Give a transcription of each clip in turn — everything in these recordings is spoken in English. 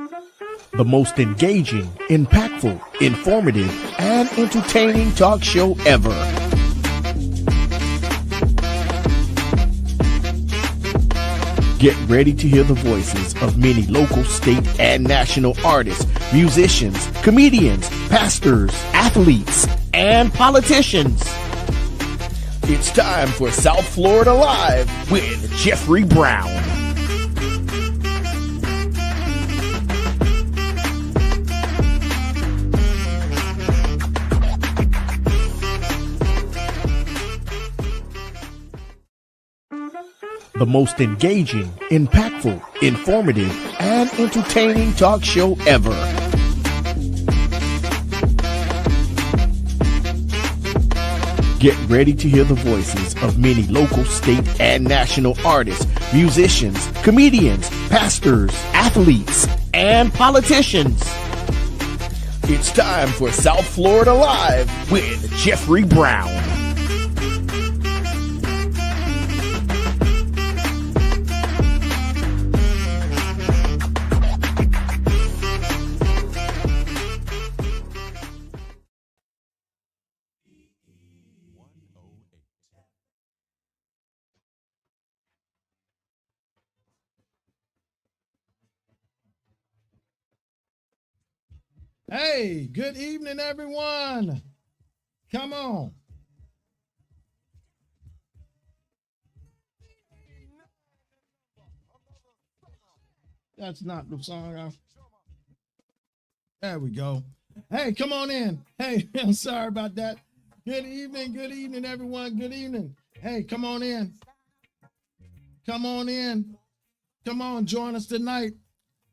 The most engaging, impactful, informative, and entertaining talk show ever. Get ready to hear the voices of many local, state, and national artists, musicians, comedians, pastors, athletes, and politicians. It's time for South Florida Live with Jeffrey Brown. The most engaging, impactful, informative, and entertaining talk show ever. Get ready to hear the voices of many local, state, and national artists, musicians, comedians, pastors, athletes, and politicians. It's time for South Florida Live with Jeffrey Brown. Hey, good evening, everyone. Come on. That's not the song. There we go. Hey, come on in. Hey, I'm sorry about that. Good evening, everyone. Good evening. Hey, come on in. Come on in. Come on, join us tonight.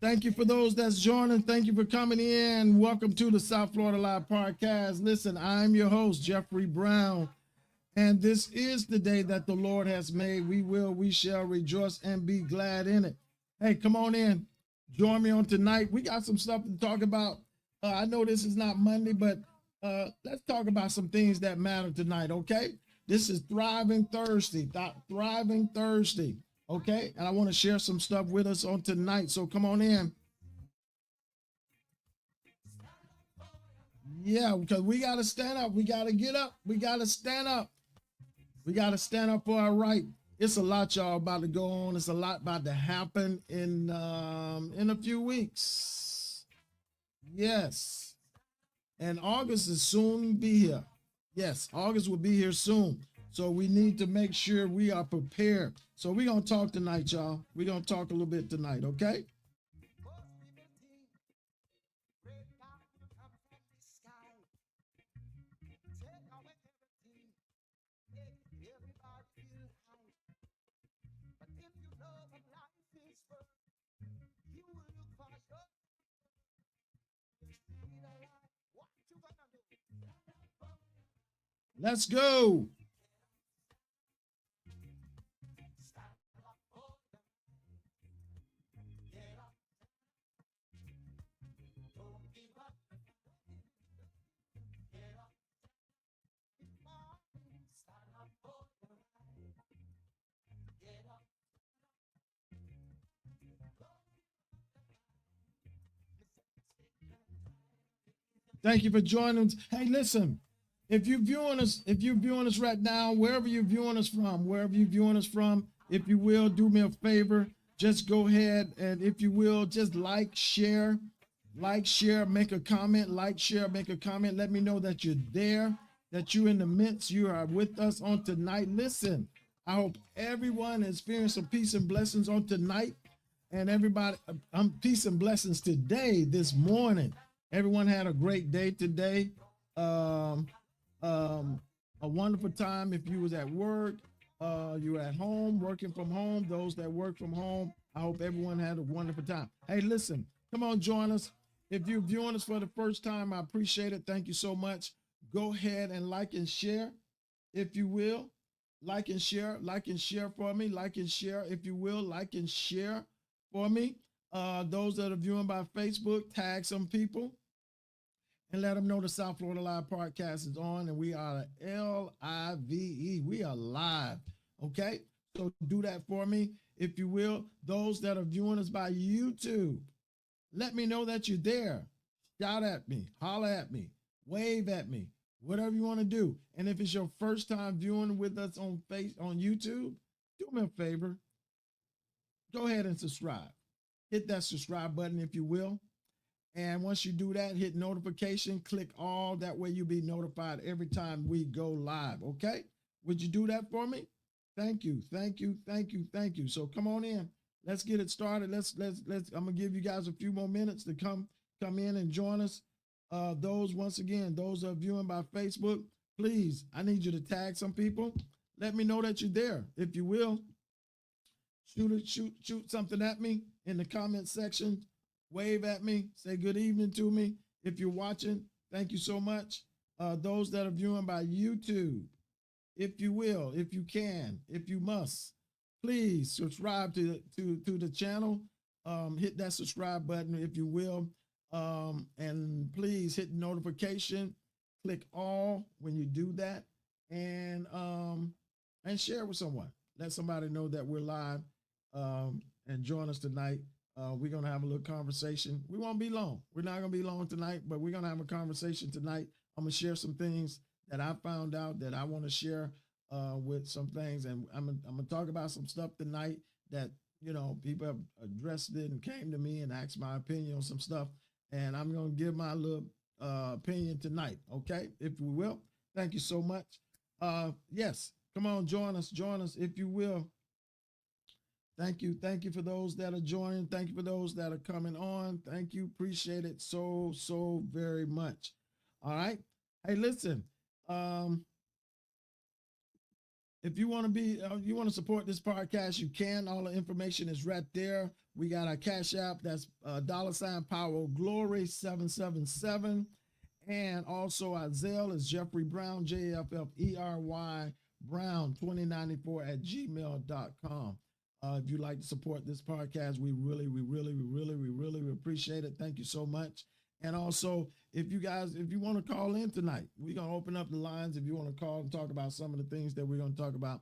Thank you for those that's joining. Thank you for coming in. Welcome to the South Florida Live Podcast. Listen, I'm your host, Jeffrey Brown, and this is the day that the Lord has made. We shall rejoice and be glad in it. Hey, come on in. Join me on tonight. We got some stuff to talk about. I know this is not Monday, but let's talk about some things that matter tonight, okay? This is Thriving Thursday. Thriving Thursday. Okay, and I want to share some stuff with us on tonight, so come on in. Yeah, because we got to stand up. We got to get up. We got to stand up. We got to stand up for our right. It's a lot, y'all, about to go on. It's a lot about to happen in a few weeks. Yes, and August is soon be here. Yes, August will be here soon. So we need to make sure we are prepared. So we're going to talk tonight, y'all. We're going to talk a little bit tonight, okay? Let's go. Thank you for joining us. Hey, listen, if you're viewing us right now, wherever you're viewing us from, if you will, do me a favor, just go ahead and if you will, just like, share, make a comment, let me know that you're there, that you're in the midst, you are with us on tonight. Listen, I hope everyone experienced some peace and blessings on tonight, and everybody, peace and blessings today, this morning. Everyone had a great day today. A wonderful time if you was at work, you were at home, working from home. Those that work from home, I hope everyone had a wonderful time. Hey, listen, come on, join us. If you're viewing us for the first time, I appreciate it. Thank you so much. Go ahead and like and share, if you will. Like and share for me. Like and share, if you will. Like and share for me. Those that are viewing by Facebook, tag some people and let them know the South Florida Live Podcast is on, and we are L-I-V-E. We are live, okay? So do that for me, if you will. Those that are viewing us by YouTube, Let me know that you're there. Shout at me, holler at me, wave at me, whatever you want to do. And if it's your first time viewing with us on YouTube, do me a favor. Go ahead and subscribe. Hit that subscribe button if you will. And once you do that, hit notification, click all. That way you'll be notified every time we go live, okay? Would you do that for me? Thank you, thank you, thank you, thank you. So come on in. Let's get it started. Let's. I'm gonna give you guys a few more minutes to come in and join us. Those that are viewing by Facebook, please, I need you to tag some people. Let me know that you're there, if you will. Shoot something at me in the comment section. Wave at me. Say good evening to me. If you're watching, thank you so much. Those that are viewing by YouTube, if you will, if you can, if you must, please subscribe to the channel. Hit that subscribe button if you will. And please hit notification. Click all when you do that, and share with someone. Let somebody know that we're live. And join us tonight. We're going to have a little conversation. We won't be long. We're not going to be long tonight, but we're going to have a conversation tonight. I'm going to share some things that I found out that I want to share with some things. And I'm going to talk about some stuff tonight that, you know, people have addressed it and came to me and asked my opinion on some stuff. And I'm going to give my little opinion tonight. Okay. If we will. Thank you so much. Yes. Come on. Join us if you will. Thank you. Thank you for those that are joining. Thank you for those that are coming on. Thank you. Appreciate it so very much. All right. Hey, listen, if you want to support this podcast, you can. All the information is right there. We got our Cash App. That's $ Power Glory 777. And also our Zelle is Jeffrey Brown, JFFERY Brown 2094 at gmail.com. If you'd like to support this podcast, we really appreciate it. Thank you so much. And also, if you want to call in tonight, we're going to open up the lines. If you want to call and talk about some of the things that we're going to talk about,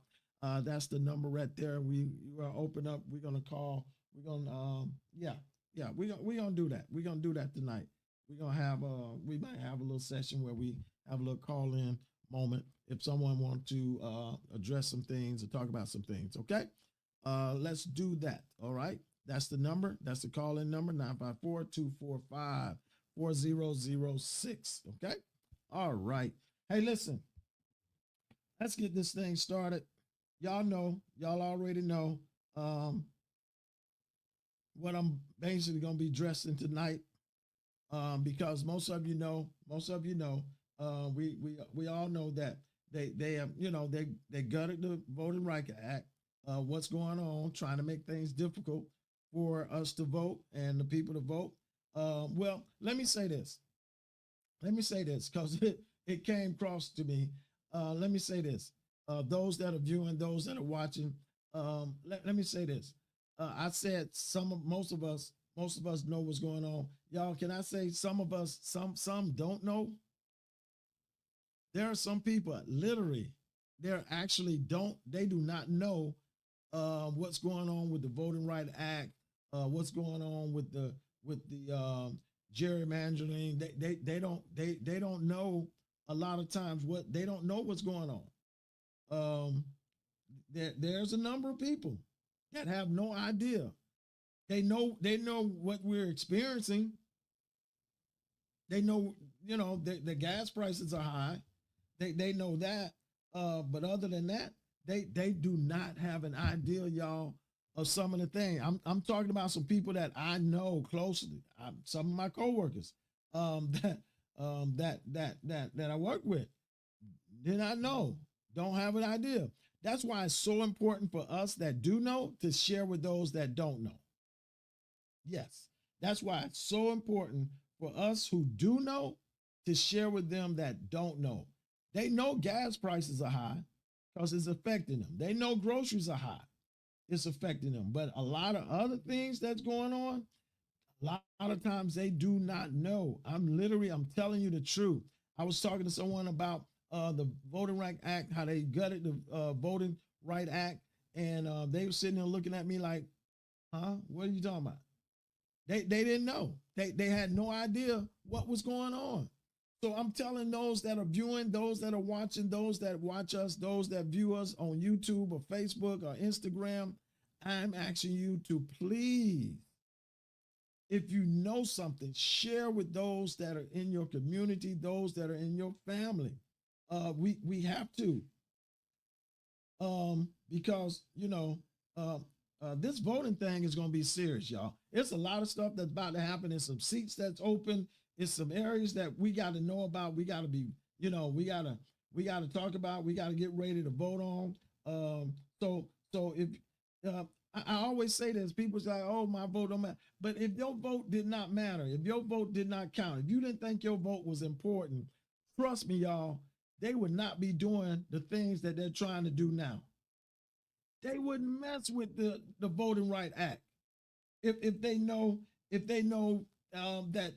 that's the number right there. We're going to open up. We're going to call. We're going to, we're going to do that. We're going to do that tonight. We're going to have, we might have a little session where we have a little call in moment if someone wants to address some things or talk about some things. Okay. Let's do that. All right. That's the number. That's the call-in number, 954-245-4006. Okay. All right. Hey, listen, let's get this thing started. Y'all already know what I'm basically going to be dressing tonight. Because most of you know, we all know that they have, they gutted the Voting Rights Act. What's going on, trying to make things difficult for us to vote and the people to vote. Well, let me say this because it came across to me. Let me say this. Those that are viewing, those that are watching, let me say this. I said most of us know what's going on. Y'all, can I say some of us, some don't know? There are some people literally, they do not know what's going on with the Voting Rights Act, what's going on with the gerrymandering. They don't know a lot of times they don't know what's going on. There's a number of people that have no idea. They know what we're experiencing. They know, the gas prices are high. They know that. But other than that, they do not have an idea, y'all, of some of the things. I'm talking about some people that I know closely. Some of my coworkers that I work with did not know, don't have an idea. That's why it's so important for us that do know to share with those that don't know. Yes, that's why it's so important for us who do know to share with them that don't know. They know gas prices are high because it's affecting them. They know groceries are high. It's affecting them. But a lot of other things that's going on, a lot of times they do not know. I'm telling you the truth. I was talking to someone about the Voting Rights Act, how they gutted the Voting Rights Act. And they were sitting there looking at me like, huh? What are you talking about? They didn't know. They had no idea what was going on. So I'm telling those that are viewing, those that are watching, those that watch us, those that view us on YouTube or Facebook or Instagram, I'm asking you to please, if you know something, share with those that are in your community, those that are in your family. We have to, because this voting thing is going to be serious, y'all. It's a lot of stuff that's about to happen. There's some seats that's open. It's some areas that we got to know about. We got to be, we got to talk about. We got to get ready to vote on. So if I always say this, people say, "Oh, my vote don't matter." But if your vote did not matter, if your vote did not count, if you didn't think your vote was important, trust me, y'all, they would not be doing the things that they're trying to do now. They wouldn't mess with the Voting Right Act if they know that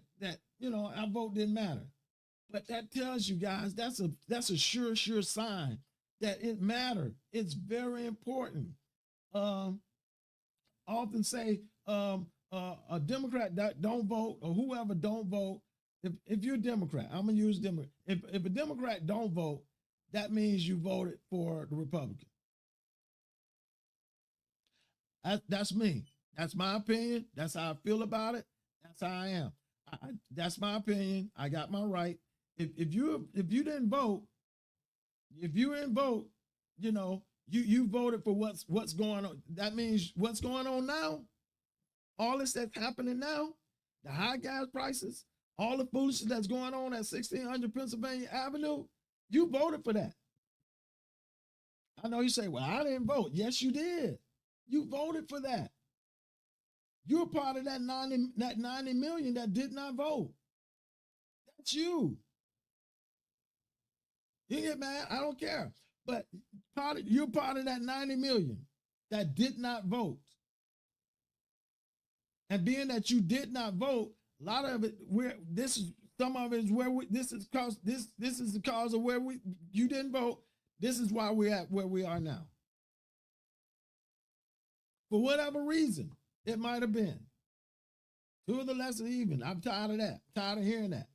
our vote didn't matter. But that tells you guys that's a sure sign that it mattered. It's very important. Often say a Democrat that don't vote or whoever don't vote. If you're a Democrat, I'm gonna use Democrat. If a Democrat don't vote, that means you voted for the Republican. That's me. That's my opinion. That's how I feel about it. That's how I am. That's my opinion. I got my right. If you didn't vote, you voted for what's going on. That means what's going on now, all this that's happening now, the high gas prices, all the foolishness that's going on at 1600 Pennsylvania Avenue, you voted for that. I know you say, "Well, I didn't vote." Yes, you did. You voted for that. You're part of that 90 million that did not vote. That's you. You get mad? I don't care. But you're part of that 90 million that did not vote. And being that you did not vote, a lot of it some of it is where this is the cause of where you didn't vote. This is why we're at where we are now. For whatever reason it might have been. To the lesser even. I'm tired of that. Tired of hearing that.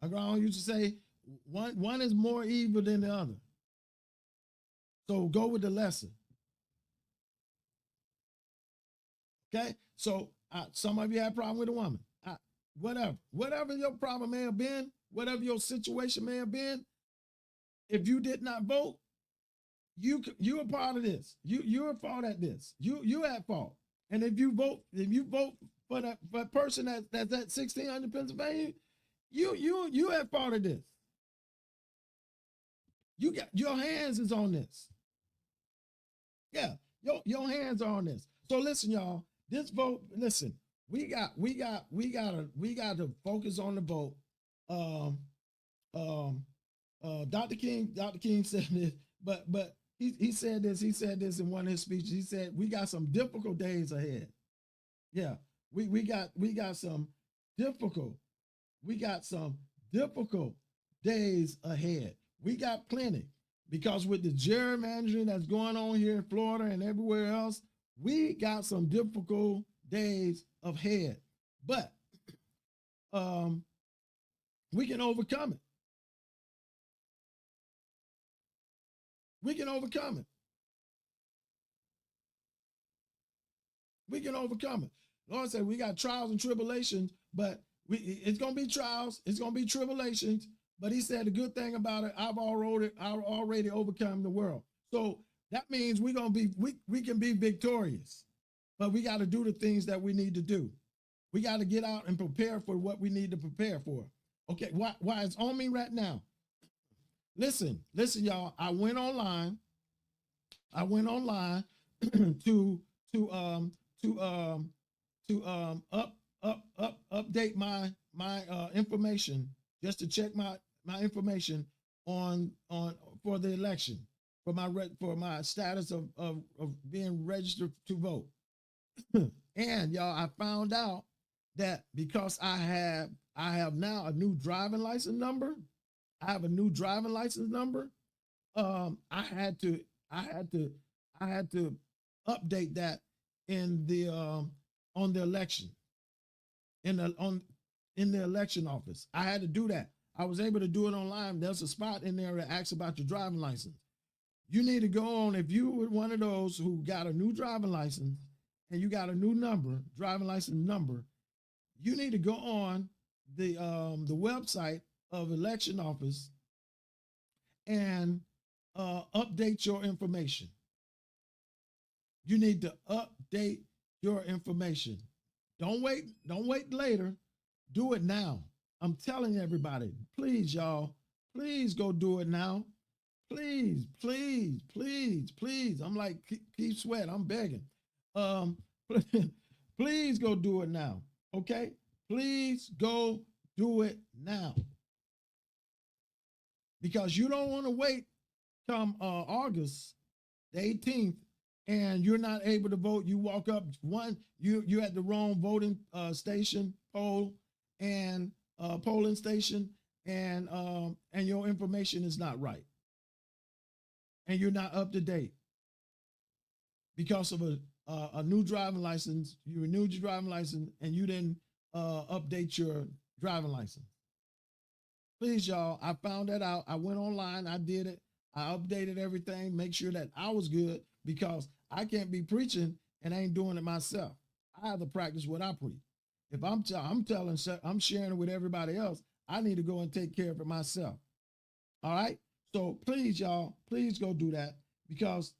My grandma used to say, one is more evil than the other. So go with the lesser. Okay? So some of you have a problem with a woman. Whatever your problem may have been, whatever your situation may have been, if you did not vote, you're a part of this. You're at fault at this. You're at fault. And if you vote for that person that's at 1600 Pennsylvania, you at fault of this. You got your hands is on this. Yeah, your hands are on this. So listen, y'all. This vote. Listen, we got to focus on the vote. Dr. King said this, but he said this. He said this in one of his speeches. He said we got some difficult days ahead. Yeah, we got some difficult days ahead. We got plenty, because with the gerrymandering that's going on here in Florida and everywhere else, we got some difficult days ahead. But we can overcome it. We can overcome it. We can overcome it. Lord said we got trials and tribulations, but it's going to be trials. It's going to be tribulations. But he said the good thing about it, I've already overcome the world. So that means we can be victorious, but we got to do the things that we need to do. We got to get out and prepare for what we need to prepare for. Okay, why it's on me right now. Listen, y'all. I went online to update my information, just to check my information on for the election, for my status of being registered to vote. And y'all, I found out that because I have now a new driving license number. I have a new driving license number. I had to update that in on the election in the election office. I had to do that. I was able to do it online. There's a spot in there that asks about your driving license. You need to go on, if you were one of those who got a new driving license and you got a new number, driving license number, you need to go on the website of election office and update your information. You need to update your information. Don't wait later. Do it now. I'm telling everybody, please, y'all, please go do it now. Please, please, please, please. I'm like Keith Sweat. I'm begging. Please go do it now. Okay? Please go do it now. Because you don't want to wait come August the 18th and you're not able to vote. You walk up you're at the wrong voting station, polling station, and your information is not right. And you're not up to date because of a new driving license. You renewed your driving license and you didn't update your driving license. Please, y'all, I found that out. I went online, I did it. I updated everything, make sure that I was good, because I can't be preaching and I ain't doing it myself. I have to practice what I preach. If I'm sharing it with everybody else, I need to go and take care of it myself. All right? So please, y'all, please go do that, because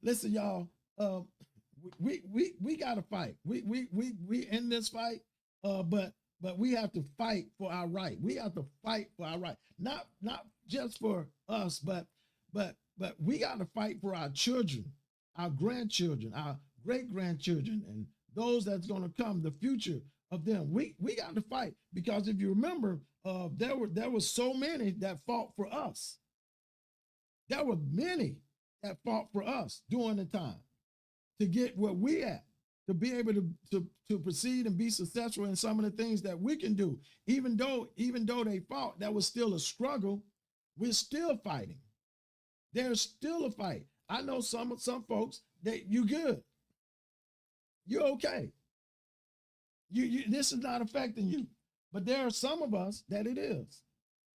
listen, y'all, we gotta fight. We in this fight, but we have to fight for our right. We have to fight for our right. Not just for us, but we got to fight for our children, our grandchildren, our great-grandchildren, and those that's going to come, the future of them. We got to fight, because if you remember, there were so many that fought for us. There were many that fought for us during the time to get where we at, to be able to proceed and be successful in some of the things that we can do. Even though they fought, that was still a struggle. We're still fighting. There's still a fight. I know some folks that you good. You're okay. You this is not affecting you. But there are some of us that it is.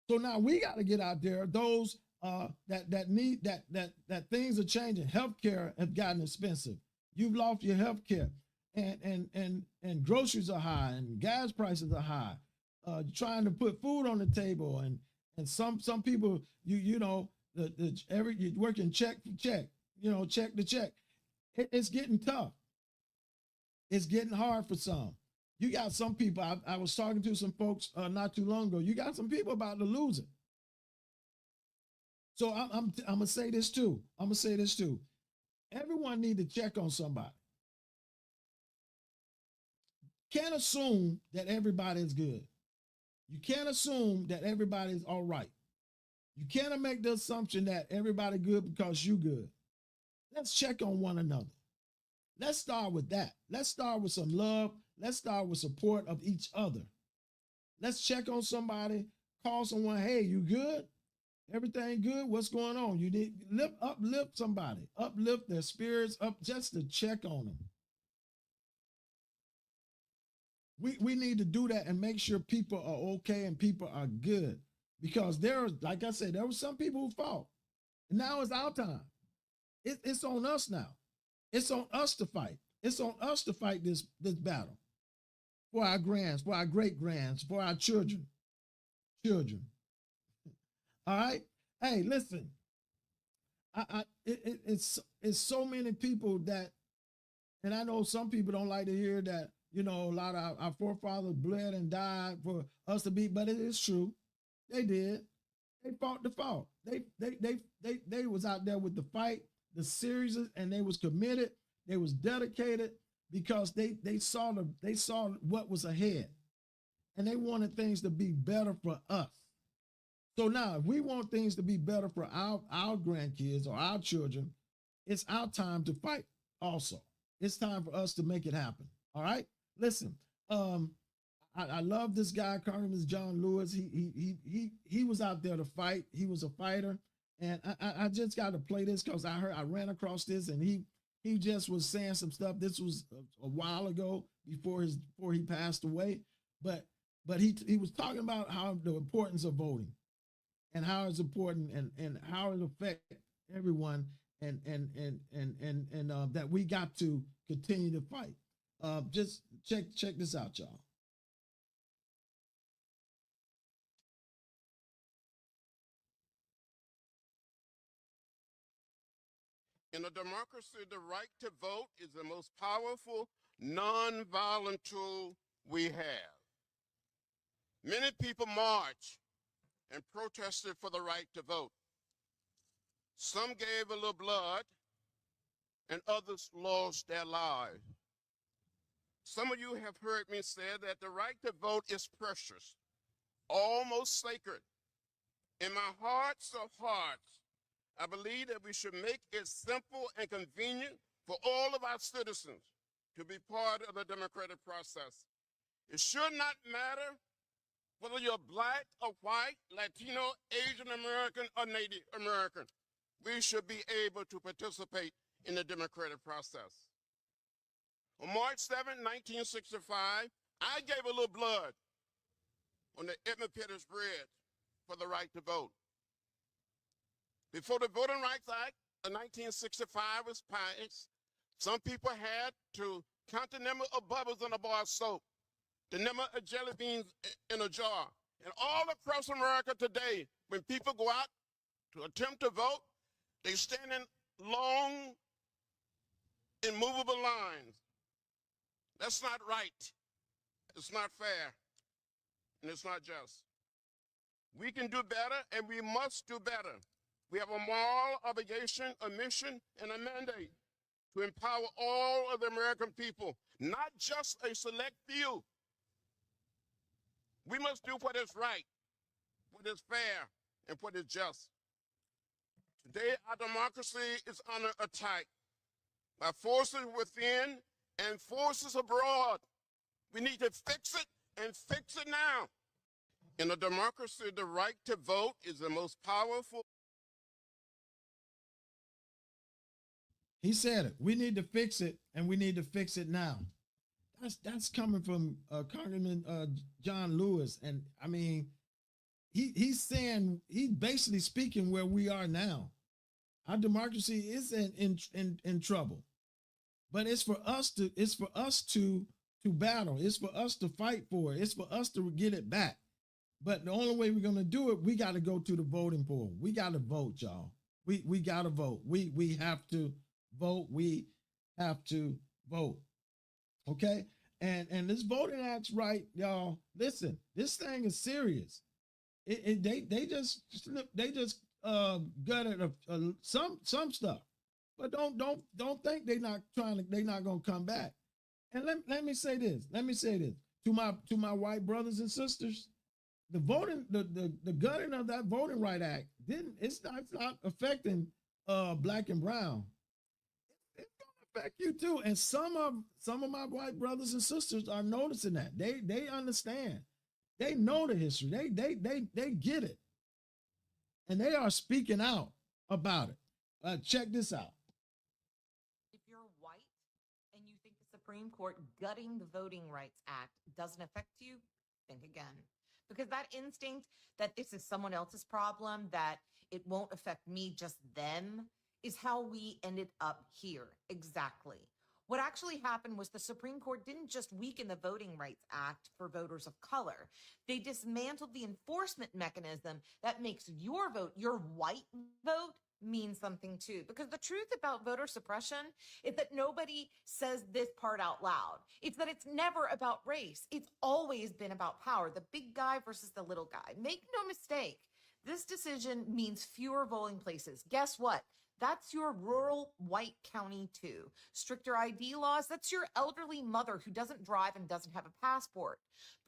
So now we got to get out there. Those that need that things are changing. Healthcare have gotten expensive. You've lost your healthcare, and groceries are high, and gas prices are high. Trying to put food on the table, and some people you're working check to check, check to check. It's getting tough. It's getting hard for some. You got some people. I was talking to some folks not too long ago. You got some people about to lose it. So I'm gonna say this too. Everyone need to check on somebody. Can't assume that everybody is good. You can't assume that everybody's all right. You can't make the assumption that everybody good because you good. Let's check on one another. Let's start with that. Let's start with some love. Let's start with support of each other. Let's check on somebody, call someone, hey, you good? Everything good? What's going on? You need uplift somebody, uplift their spirits up, just to check on them. We need to do that and make sure people are okay and people are good, because like I said, there were some people who fought, and now it's our time. It's on us now. It's on us to fight. It's on us to fight this battle for our grands, for our great-grands, for our children. All right? Hey, listen. It's so many people that, and I know some people don't like to hear that, a lot of our forefathers bled and died for us to be, but it is true. They did. They fought the fight. They was out there with the fight, the series, and they was committed. They was dedicated, because they saw what was ahead, and they wanted things to be better for us. So now, if we want things to be better for our grandkids or our children, it's our time to fight also. It's time for us to make it happen. All right? Listen, I love this guy, Congressman John Lewis. He was out there to fight. He was a fighter. And I just got to play this because I ran across this, and He just was saying some stuff. This was a while ago before he passed away, but he was talking about how the importance of voting and how it's important and how it affects everyone and that we got to continue to fight. Just check this out, y'all. In a democracy, the right to vote is the most powerful nonviolent tool we have. Many people marched and protested for the right to vote. Some gave a little blood, and others lost their lives. Some of you have heard me say that the right to vote is precious, almost sacred. In my hearts of hearts, I believe that we should make it simple and convenient for all of our citizens to be part of the democratic process. It should not matter whether you're black or white, Latino, Asian American, or Native American. We should be able to participate in the democratic process. On March 7, 1965, I gave a little blood on the Edmund Pettus Bridge for the right to vote. Before the Voting Rights Act of 1965 was passed, some people had to count the number of bubbles in a bar of soap, the number of jelly beans in a jar. And all across America today, when people go out to attempt to vote, they stand in long, immovable lines. That's not right. It's not fair. And it's not just. We can do better, and we must do better. We have a moral obligation, a mission, and a mandate to empower all of the American people, not just a select few. We must do what is right, what is fair, and what is just. Today, our democracy is under attack by forces within and forces abroad. We need to fix it and fix it now. In a democracy, the right to vote is the most powerful. He said it. We need to fix it, and we need to fix it now. That's coming from Congressman John Lewis, and I mean, he's basically speaking where we are now. Our democracy is in trouble, but it's for us to battle. It's for us to fight for it. It's for us to get it back. But the only way we're gonna do it, we got to go to the voting poll. We got to vote, y'all. We got to vote. We have to vote. We have to vote. Okay. And this Voting Act's right, y'all. Listen, this thing is serious. They just gutted some stuff, but don't think they're not gonna come back. And let me say this. To my white brothers and sisters, the gutting of that Voting Right Act it's not affecting black and brown. It's gonna affect you too. And some of my white brothers and sisters are noticing that. They understand. They know the history. They get it. And they are speaking out about it. Check this out. If you're white and you think the Supreme Court gutting the Voting Rights Act doesn't affect you, think again. Because that instinct that this is someone else's problem, that it won't affect me, just them, is how we ended up here. Exactly. What actually happened was the Supreme Court didn't just weaken the Voting Rights Act for voters of color. They dismantled the enforcement mechanism that makes your vote, your white vote, mean something too. Because the truth about voter suppression is that nobody says this part out loud. It's that it's never about race. It's always been about power, the big guy versus the little guy. Make no mistake, this decision means fewer voting places. Guess what? That's your rural white county too. Stricter ID laws, that's your elderly mother who doesn't drive and doesn't have a passport.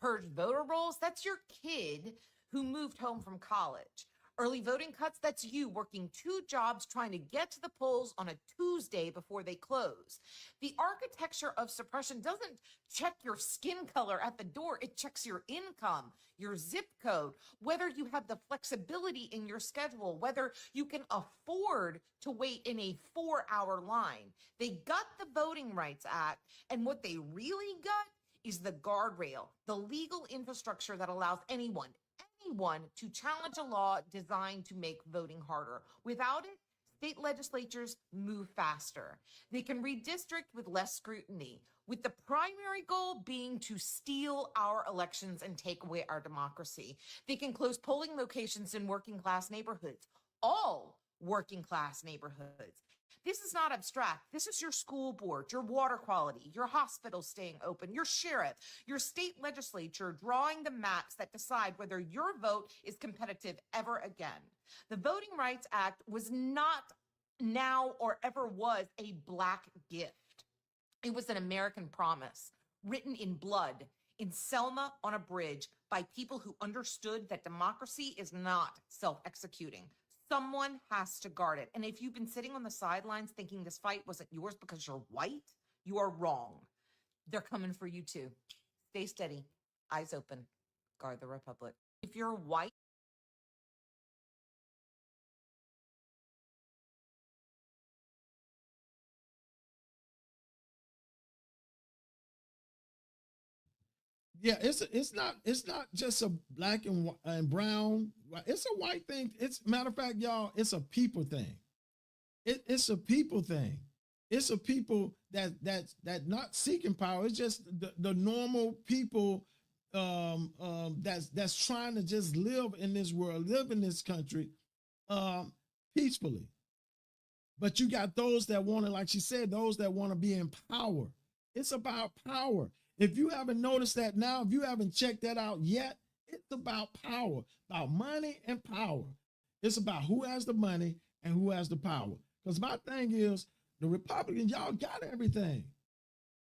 Purged voter rolls, that's your kid who moved home from college. Early voting cuts, that's you working 2 jobs trying to get to the polls on a Tuesday before they close. The architecture of suppression doesn't check your skin color at the door, it checks your income, your zip code, whether you have the flexibility in your schedule, whether you can afford to wait in a 4-hour line. They got the Voting Rights Act, and what they really got is the guardrail, the legal infrastructure that allows anyone to challenge a law designed to make voting harder. Without it, state legislatures move faster. They can redistrict with less scrutiny, with the primary goal being to steal our elections and take away our democracy. They can close polling locations in working class neighborhoods, all working class neighborhoods. This is not abstract. This is your school board, your water quality, your hospital staying open, your sheriff, your state legislature drawing the maps that decide whether your vote is competitive ever again. The Voting Rights Act was not now or ever was a Black gift. It was an American promise written in blood in Selma on a bridge by people who understood that democracy is not self-executing. Someone has to guard it. And if you've been sitting on the sidelines thinking this fight wasn't yours because you're white, you are wrong. They're coming for you too. Stay steady, eyes open, guard the Republic. If you're white, Yeah, it's not just a black and brown. It's a white thing. It's matter of fact, y'all. It's a people thing. It's a people thing. It's a people that not seeking power. It's just the normal people that's trying to just live in this world, live in this country peacefully. But you got those that want to, like she said, those that want to be in power. It's about power. If you haven't noticed that now, if you haven't checked that out yet, it's about power, about money and power. It's about who has the money and who has the power. Because my thing is, the Republicans, y'all got everything.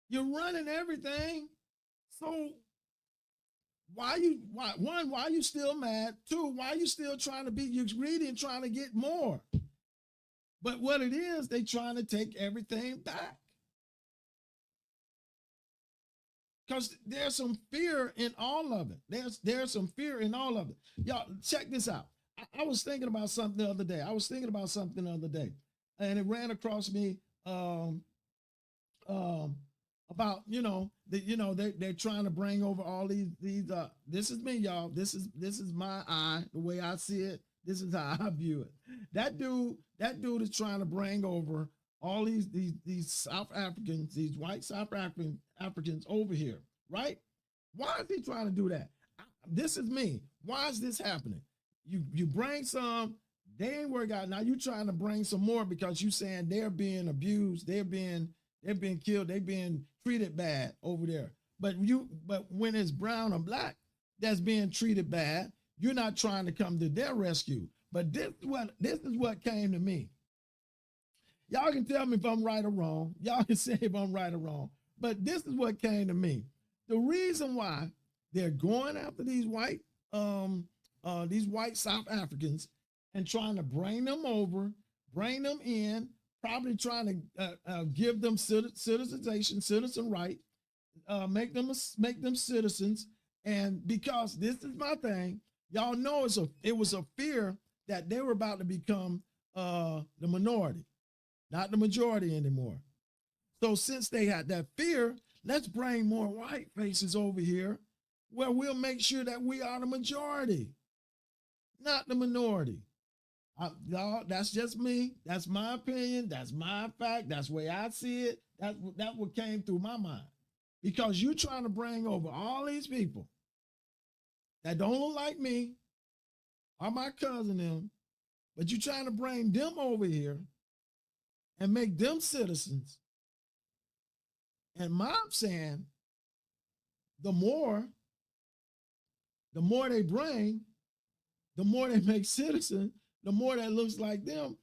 You're running everything. So why are you still mad? 2, why are you still trying to be, you're greedy and trying to get more? But what it is, they trying to take everything back. Because there's some fear in all of it. There's some fear in all of it. Y'all, check this out. I was thinking about something the other day. And it ran across me about, they're trying to bring over all these this is me, y'all. This is my eye, the way I see it. This is how I view it. That dude is trying to bring over all these South Africans, these white South Africans over here, right? Why is he trying to do that? This is me. Why is this happening? You bring some, they ain't work out. Now you trying to bring some more because you saying they're being abused, they're being killed, they're being treated bad over there. But when it's brown or black that's being treated bad, you're not trying to come to their rescue. But this is what came to me. Y'all can tell me if I'm right or wrong. Y'all can say if I'm right or wrong. But this is what came to me. The reason why they're going after these white South Africans and trying to bring them over, bring them in, probably trying to give them citizen right, make them citizens. And because this is my thing, y'all know it was a fear that they were about to become the minority, not the majority anymore. So since they had that fear, let's bring more white faces over here where we'll make sure that we are the majority, not the minority. Y'all, that's just me. That's my opinion. That's my fact. That's the way I see it. That's what came through my mind. Because you're trying to bring over all these people that don't look like me or my cousin them, but you're trying to bring them over here and make them citizens. And I'm saying the more they bring, the more they make citizens, the more that looks like them.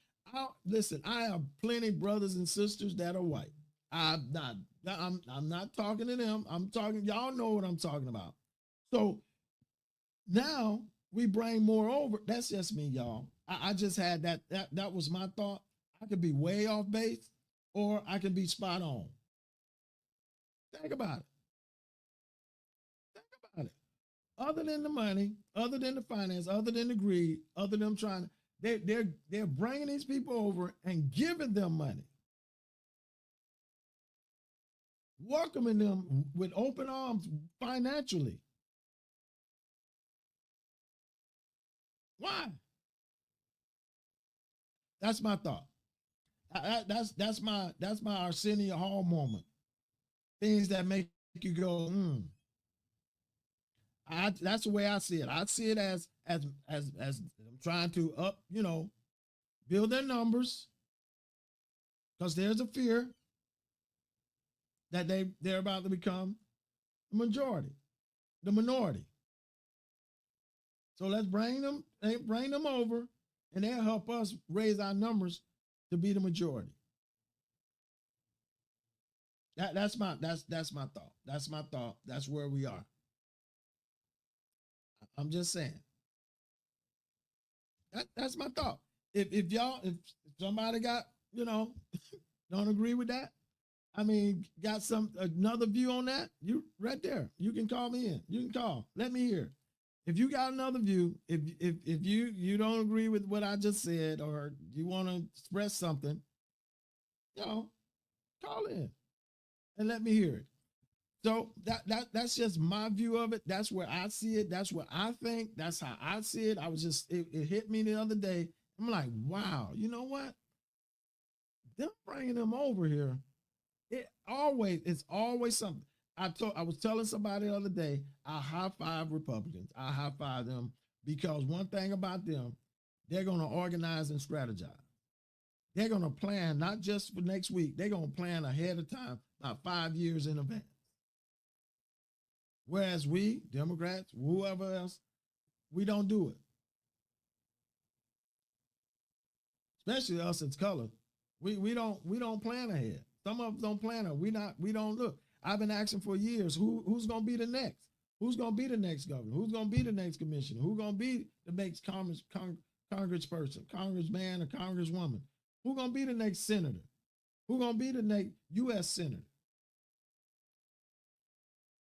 Listen, I have plenty brothers and sisters that are white. I'm not talking to them. I'm talking, y'all know what I'm talking about. So now we bring more over. That's just me, y'all. I just had that was my thought. I could be way off base or I can be spot on. Think about it. Think about it. Other than the money, other than the finance, other than the greed, other than them trying to, they're bringing these people over and giving them money, welcoming them with open arms financially. Why? That's my thought. That's my Arsenio Hall moment. Things that make you go, that's the way I see it. I see it as I'm trying to build their numbers, because there's a fear that they're about to become the majority, the minority. So let's bring them over, and they'll help us raise our numbers to be the majority. That's my thought. That's my thought. That's where we are. I'm just saying. That's my thought. If somebody got, don't agree with that, I mean, got another view on that, you right there. You can call me in. You can call. Let me hear. If you got another view, if you don't agree with what I just said, or you want to express something, call in and let me hear it. So that's just my view of it. That's where I see it. That's what I think. That's how I see it. It hit me the other day. I'm like, wow, you know what? Them bringing them over here, it's always something. I was telling somebody the other day, I high five Republicans. I high five them because one thing about them, they're going to organize and strategize. They're going to plan not just for next week. They're going to plan ahead of time, about 5 years in advance. Whereas we, Democrats, whoever else, we don't do it. Especially us as color. We don't plan ahead. Some of us don't plan ahead. We don't look. I've been asking for years, who's going to be the next? Who's going to be the next governor? Who's going to be the next commissioner? Who's going to be the next congressperson, congressman, or congresswoman? Who's going to be the next senator? Who's going to be the next U.S. senator?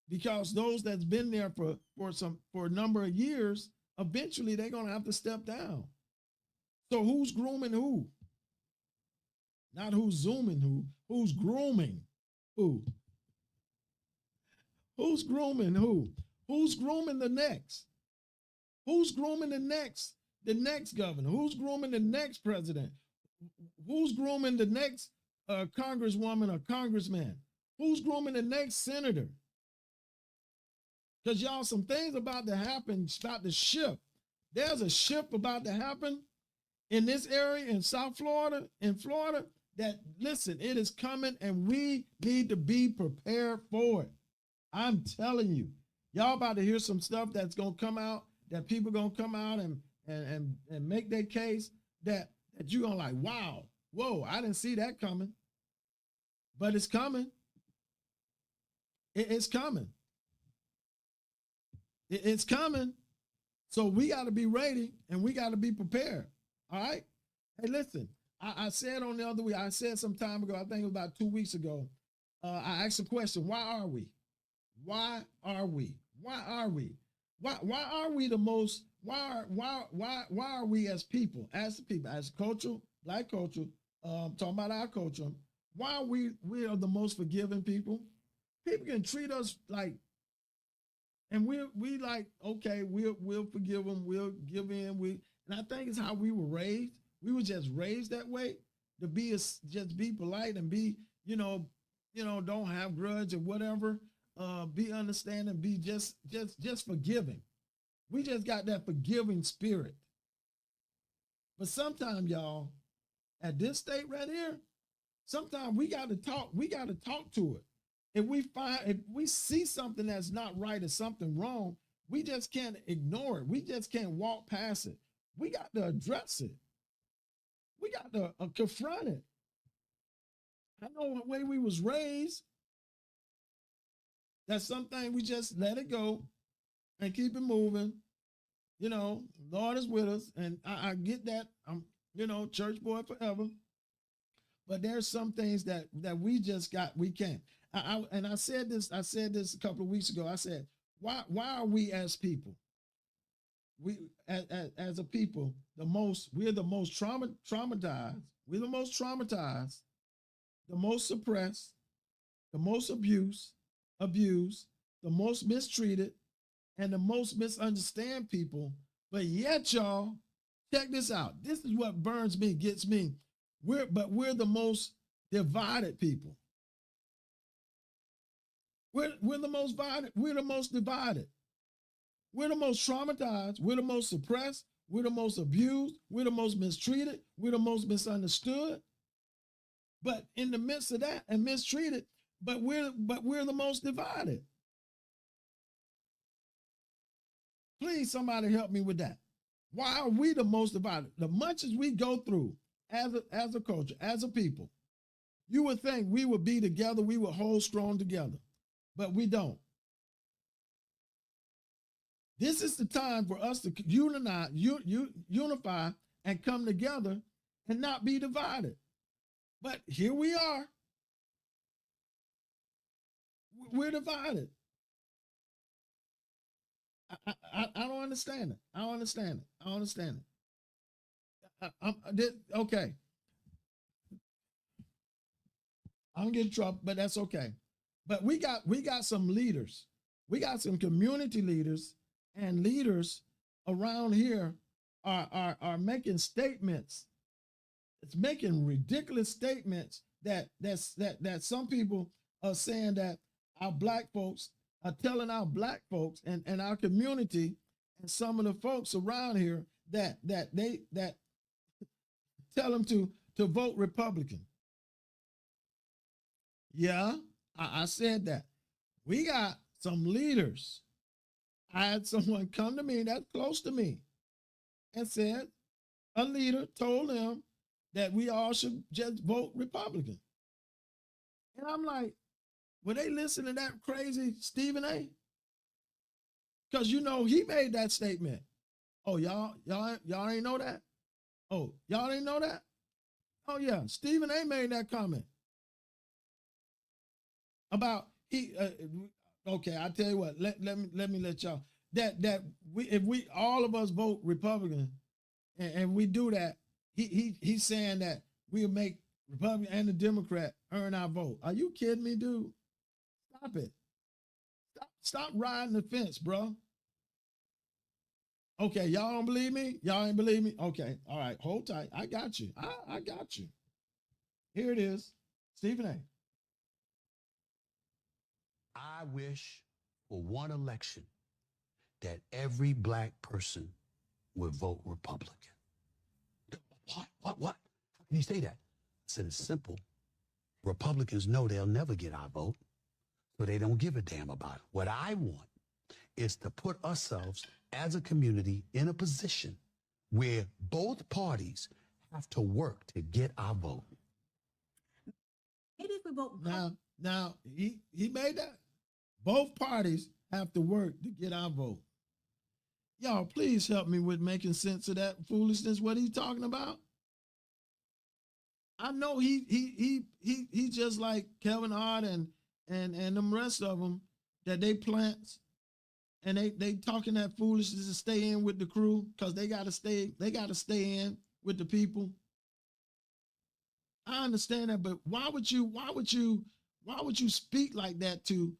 Because those that's been there for a number of years, eventually they're going to have to step down. So who's grooming who? Not who's zooming who. Who's grooming who? Who's grooming who? Who's grooming the next? Who's grooming the next governor? Who's grooming the next president? Who's grooming the next congresswoman or congressman? Who's grooming the next senator? Because y'all, some things about to happen, about to shift. There's a shift about to happen in this area in South Florida, in Florida, that, listen, it is coming and we need to be prepared for it. I'm telling you, y'all about to hear some stuff that's going to come out, that people going to come out and make their case that you're going to like, wow, whoa, I didn't see that coming. But it's coming. It's coming. It's coming. So we got to be ready and we got to be prepared. All right. Hey, listen, I said on the other week, I said some time ago, I think it was about 2 weeks ago, I asked a question, why are we? Why are we? Why are we? Why are we the most, why are we as people, as culture, black culture, talking about our culture, why are we are the most forgiving people? People can treat us like, and we like, okay, we'll forgive them, we'll give in, and I think it's how we were raised. We were just raised that way, to just be polite and be, don't have grudge or whatever. Be understanding, be just forgiving. We just got that forgiving spirit. But sometimes, y'all, at this state right here, sometimes we got to talk to it. If we see something that's not right or something wrong, we just can't ignore it. We just can't walk past it. We got to address it. We got to confront it. I know the way we was raised, that's something we just let it go and keep it moving You know, Lord is with us, and I get that. I'm, you know, church boy forever. But there's some things that we just got, we can't. I said this a couple of weeks ago. I said, why are we as people, as a people, we're the most traumatized, we're the most traumatized, the most suppressed, the most abused, the most mistreated, and the most misunderstand people. But yet, y'all, check this out. This is what burns me, gets me. We're the most divided people. We're the most divided. We're the most divided. We're the most traumatized. We're the most suppressed. We're the most abused. We're the most mistreated. We're the most misunderstood. But in the midst of that and mistreated, but we're the most divided. Please, somebody help me with that. Why are we the most divided? The much as we go through as a culture, as a people, you would think we would be together, we would hold strong together, but we don't. This is the time for us to unify and come together and not be divided. But here we are. We're divided. I don't understand it. I don't understand it. I don't understand it. Okay. I'm gonna get in trouble, but that's okay. But we got some leaders. We got some community leaders and leaders around here are making statements. It's making ridiculous statements that some people are saying that our black folks are telling our black folks and our community and some of the folks around here that tell them to vote Republican. Yeah, I said that. We got some leaders. I had someone come to me that's close to me and said a leader told them that we all should just vote Republican. And I'm like, were they listening to that crazy Stephen A? Because you know he made that statement. Oh, y'all ain't know that? Oh, y'all ain't know that? Oh yeah, Stephen A made that comment about okay, I tell you what, let me let y'all if we all of us vote Republican and we do that, he's saying that we'll make Republican and the Democrat earn our vote. Are you kidding me, dude? Stop it. Stop riding the fence, bro. Okay, y'all don't believe me? Y'all ain't believe me? Okay, all right, hold tight. I got you. I got you. Here it is, Stephen A. I wish for one election that every black person would vote Republican. What? How can you say that? I said, it's simple. Republicans know they'll never get our vote, so they don't give a damn about it. What I want is to put ourselves as a community in a position where both parties have to work to get our vote. Maybe if we vote now he made that. Both parties have to work to get our vote. Y'all, please help me with making sense of that foolishness. What he's talking about? I know he just like Kevin Hart and them rest of them that they plants and they talking that foolishness to stay in with the crew because they gotta stay in with the people. I understand that, but why would you speak like that to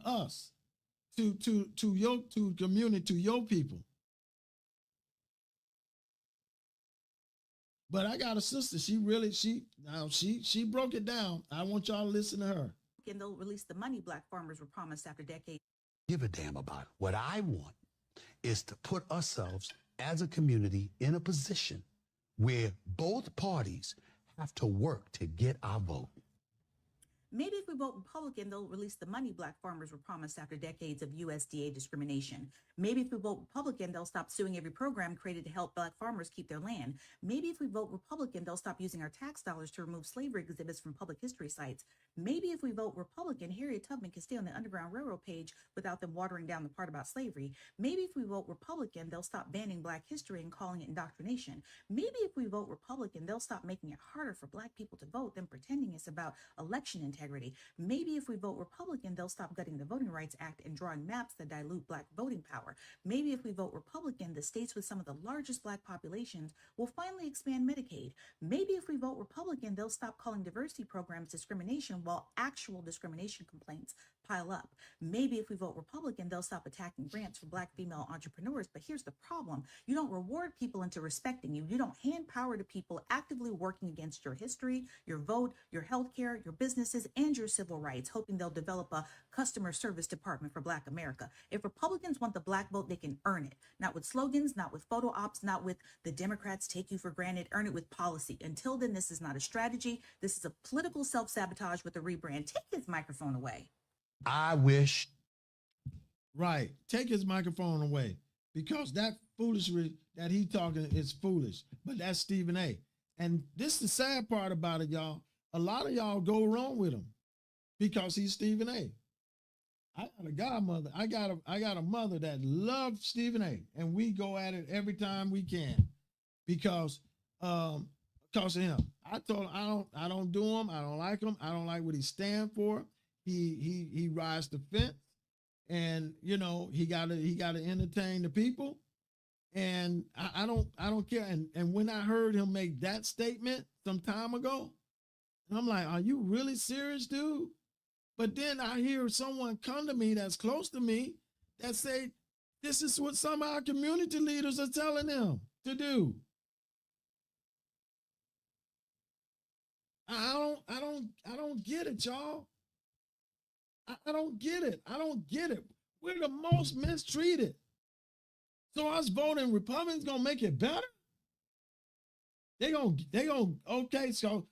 us, to your community, to your people? But I got a sister. She broke it down. I want y'all to listen to her. and they'll release the money black farmers were promised after decades. Give a damn about it. What I want is to put ourselves as a community in a position where both parties have to work to get our vote. Maybe if we vote Republican, they'll release the money black farmers were promised after decades of USDA discrimination. Maybe if we vote Republican, they'll stop suing every program created to help black farmers keep their land. Maybe if we vote Republican, they'll stop using our tax dollars to remove slavery exhibits from public history sites. Maybe if we vote Republican, Harriet Tubman can stay on the Underground Railroad page without them watering down the part about slavery. Maybe if we vote Republican, they'll stop banning Black history and calling it indoctrination. Maybe if we vote Republican, they'll stop making it harder for Black people to vote than pretending it's about election integrity. Maybe if we vote Republican, they'll stop gutting the Voting Rights Act and drawing maps that dilute Black voting power. Maybe if we vote Republican, the states with some of the largest Black populations will finally expand Medicaid. Maybe if we vote Republican, they'll stop calling diversity programs discrimination while actual discrimination complaints pile up. Maybe if we vote Republican, they'll stop attacking grants for Black female entrepreneurs. But here's the problem. You don't reward people into respecting you. You don't hand power to people actively working against your history, your vote, your healthcare, your businesses, and your civil rights, hoping they'll develop a customer service department for Black America. If Republicans want the Black vote, they can earn it. Not with slogans, not with photo ops, not with the Democrats take you for granted. Earn it with policy. Until then, this is not a strategy. This is a political self-sabotage with a rebrand. Take his microphone away. I wish. Right. Take his microphone away, because that foolery that he talking is foolish. But that's Stephen A. And this is the sad part about it, y'all. A lot of y'all go wrong with him because he's Stephen A. I got a godmother. I got a mother that loves Stephen A. And we go at it every time we can because of him. I told him I don't do him. I don't like him. I don't like what he stand for. He rides the fence, and you know he gotta entertain the people. And I don't care. And when I heard him make that statement some time ago, I'm like, are you really serious, dude? But then I hear someone come to me that's close to me that say, this is what some of our community leaders are telling them to do. I don't get it, y'all. I don't get it. I don't get it. We're the most mistreated. So us voting Republicans gonna make it better? They gonna okay, so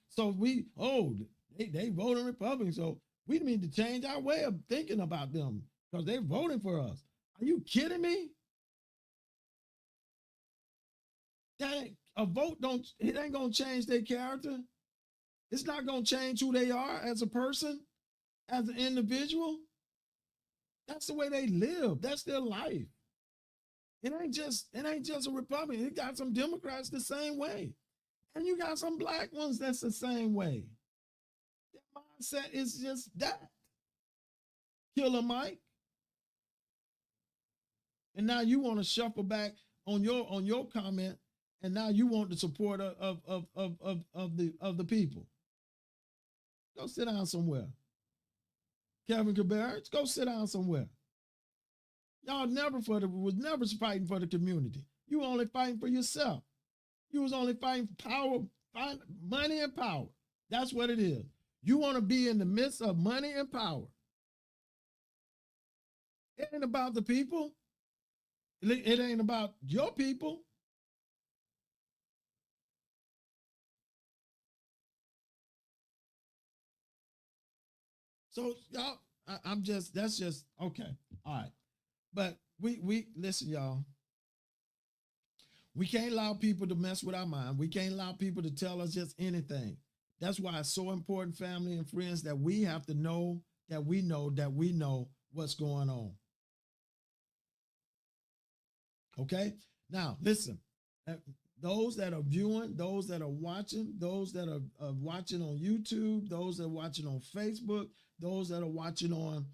they voting Republicans, so we need to change our way of thinking about them because they're voting for us. Are you kidding me? A vote it ain't gonna change their character. It's not gonna change who they are as a person, as an individual. That's the way they live. That's their life. It ain't just a Republican. It got some Democrats the same way. And you got some Black ones that's the same way. Their mindset is just that. Killer Mike. And now you want to shuffle back on your comment, and now you want the support of the people. Go sit down somewhere. Kevin Cabrera, go sit down somewhere. Y'all was never fighting for the community. You were only fighting for yourself. You was only fighting power, money and power. That's what it is. You want to be in the midst of money and power. It ain't about the people. It ain't about your people. So y'all, that's just okay. All right. But we listen, y'all. We can't allow people to mess with our mind. We can't allow people to tell us just anything. That's why it's so important, family and friends, that we have to know that we know what's going on. Okay? Now, listen. Those that are viewing, those that are watching, those that are watching on YouTube, those that are watching on Facebook, those that are watching on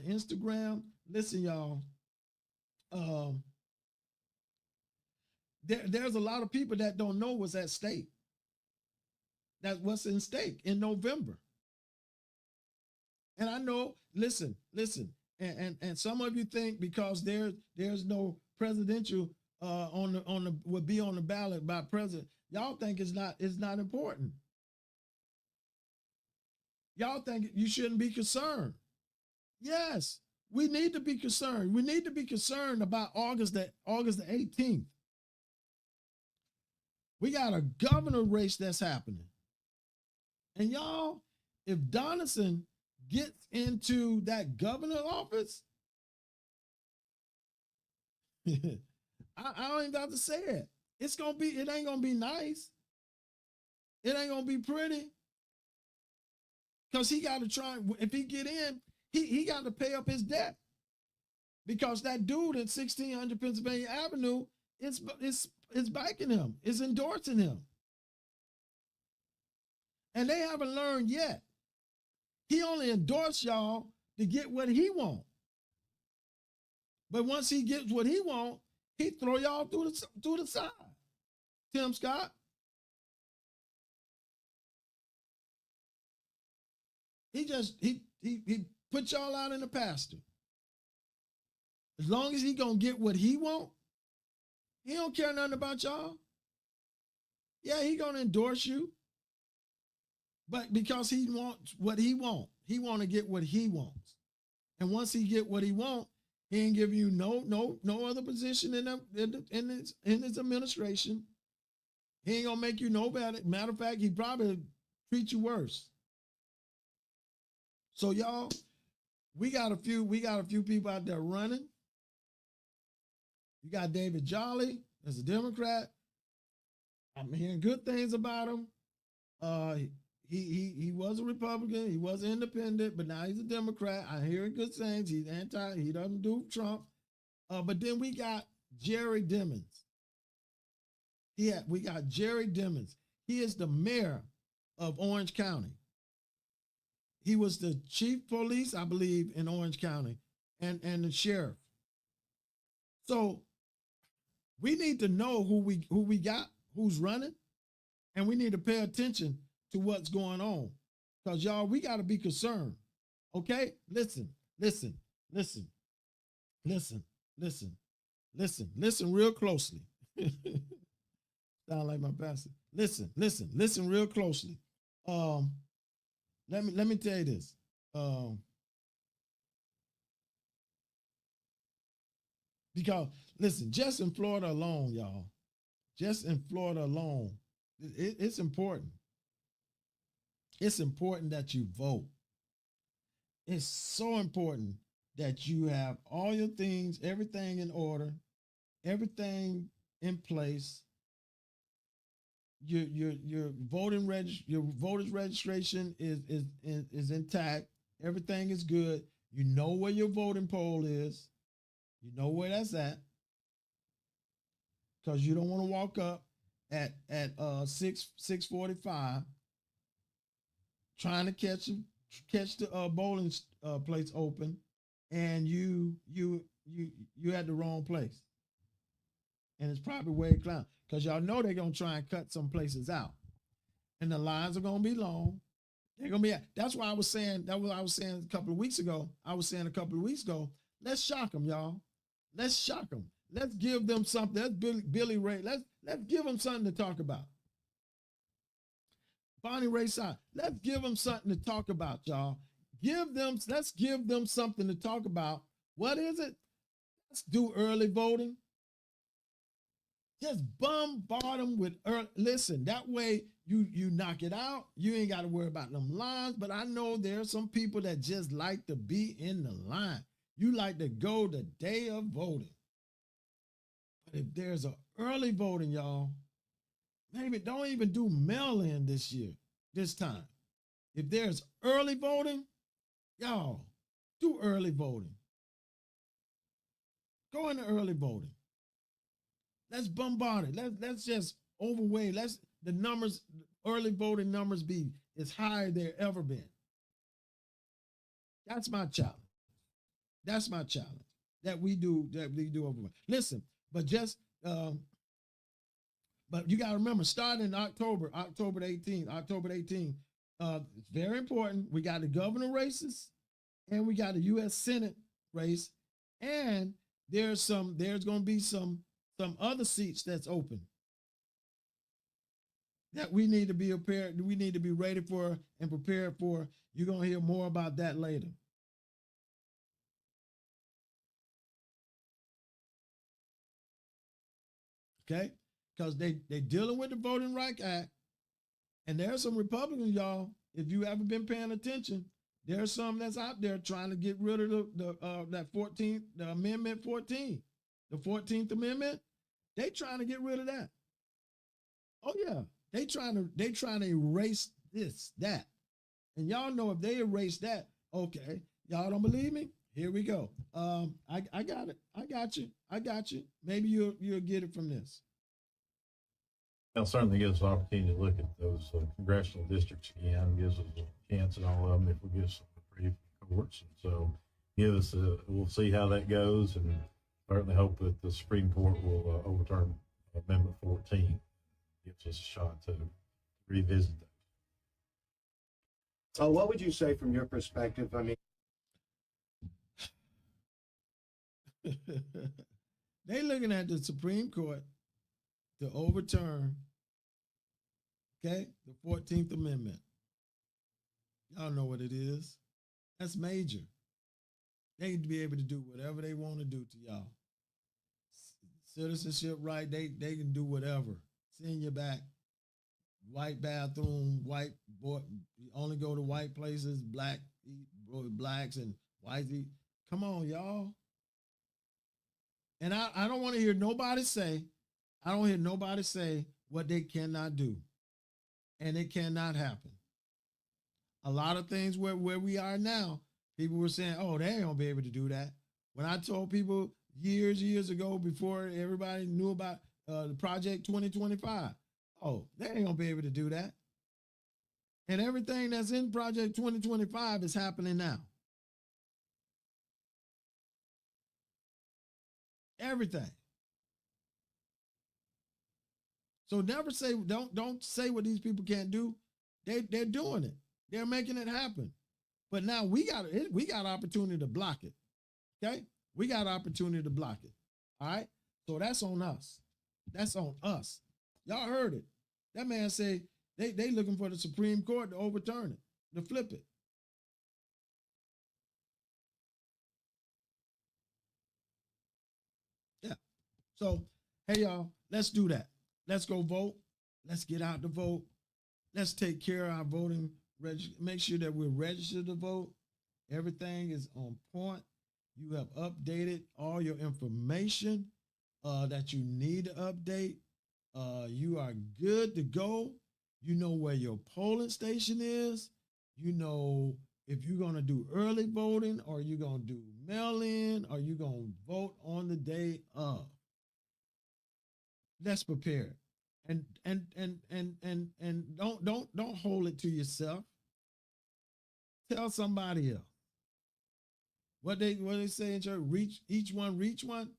Instagram, listen, y'all. There's a lot of people that don't know what's at stake. That's what's in stake in November. And I know, listen, and some of you think because there's no presidential would be on the ballot by president, y'all think it's not important. Y'all think you shouldn't be concerned. Yes, we need to be concerned. We need to be concerned about August the 18th. We got a governor race that's happening. And y'all, if Donaldson gets into that governor office, I don't even got to say it. It ain't gonna be nice. It ain't gonna be pretty. Because he got to try, if he get in, he got to pay up his debt. Because that dude at 1600 Pennsylvania Avenue is backing him, is endorsing him. And they haven't learned yet. He only endorsed y'all to get what he want. But once he gets what he want, he throw y'all through the side. Tim Scott. He put y'all out in the pasture. As long as he gonna get what he want, he don't care nothing about y'all. Yeah, he gonna endorse you. But because he wants what he want to get what he wants. And once he get what he want, he ain't give you no other position in his administration. He ain't gonna make you no better. Matter of fact, he probably treat you worse. So y'all, we got a few people out there running. You got David Jolly as a Democrat. I'm hearing good things about him. He was a Republican, he was independent, but now he's a Democrat. I hear good things. He's he doesn't do Trump. But then we got Jerry Dimmons. We got Jerry Dimmons. He is the mayor of Orange County. He was the chief police, I believe, in Orange County, and the sheriff. So we need to know who we got, who's running, and we need to pay attention to what's going on. Because y'all, we got to be concerned. Okay? Listen real closely. Sound like my pastor. Listen real closely. Let me tell you this. Because listen, just in Florida alone, y'all, it's important. It's important that you vote. It's so important that you have all your things, everything in order, everything in place. Your voter's registration is intact. Everything is good. You know where your voting poll is. You know where that's at. Because you don't want to walk up at 6:45 trying to catch the bowling place open, and you at the wrong place. And it's probably Wade Clown. Because y'all know they're gonna try and cut some places out. And the lines are gonna be long. They're gonna be that's why I was saying a couple of weeks ago. Let's shock them, y'all. Let's shock them. Let's give them something. That's Billy Ray. Let's give them something to talk about. Bonnie Ray Side. Let's give them something to talk about, y'all. Let's give them something to talk about. What is it? Let's do early voting. Just bombard them with early. Listen, that way you knock it out. You ain't got to worry about them lines. But I know there are some people that just like to be in the line. You like to go the day of voting. But if there's an early voting, y'all, maybe don't even do mail-in this time. If there's early voting, y'all, do early voting. Go into early voting. Let's bombard it. Let's just overweigh. The numbers, early voting numbers be as high as they've ever been. That's my challenge. That we do overweigh. Listen, but you got to remember, starting in October 18th, it's very important. We got the governor races, and we got the U.S. Senate race, and there's going to be some other seats that's open that we need to be prepared. We need to be ready for and prepared for. You're going to hear more about that later. Okay? Because they dealing with the Voting Rights Act, and there are some Republicans, y'all, if you haven't been paying attention, there are some that's out there trying to get rid of the 14th, the Amendment 14, the 14th Amendment. They trying to get rid of that. Oh yeah, they trying to erase that. And y'all know if they erase that, okay, y'all don't believe me? Here we go. I got it. I got you. I got you. Maybe you'll get it from this. It'll certainly gives us an opportunity to look at those congressional districts again, gives us a chance in all of them if we get some reprieve from the courts. And so we'll see how that goes, and certainly hope that the Supreme Court will overturn Amendment 14. Gives us a shot to revisit that. So what would you say from your perspective? I mean, they looking at the Supreme Court to overturn, okay, the 14th Amendment. Y'all know what it is. That's major. They need to be able to do whatever they want to do to y'all. Citizenship right, they can do whatever. Send you back. White bathroom, white boy, only go to white places, blacks and whites eat. Come on, y'all. And I don't want to hear nobody say, I don't hear nobody say what they cannot do. And it cannot happen. A lot of things where we are now, people were saying, oh, they ain't gonna be able to do that. When I told people years ago, before everybody knew about the Project 2025, oh, they ain't gonna be able to do that. And everything that's in Project 2025 is happening now. Everything. So never say, don't say what these people can't do. They're doing it. They're making it happen. But now we got opportunity to block it. Okay? We got opportunity to block it. All right? So that's on us. That's on us. Y'all heard it. That man say they looking for the Supreme Court to overturn it, to flip it. Yeah. So, hey, y'all, let's do that. Let's go vote. Let's get out to vote. Let's take care of our voting. Make sure that we're registered to vote. Everything is on point. You have updated all your information that you need to update. You are good to go. You know where your polling station is. You know if you're going to do early voting, or you're going to do mail-in, or you're going to vote on the day of. Let's prepare. And don't hold it to yourself. Tell somebody else. What they say in church, reach one, reach one.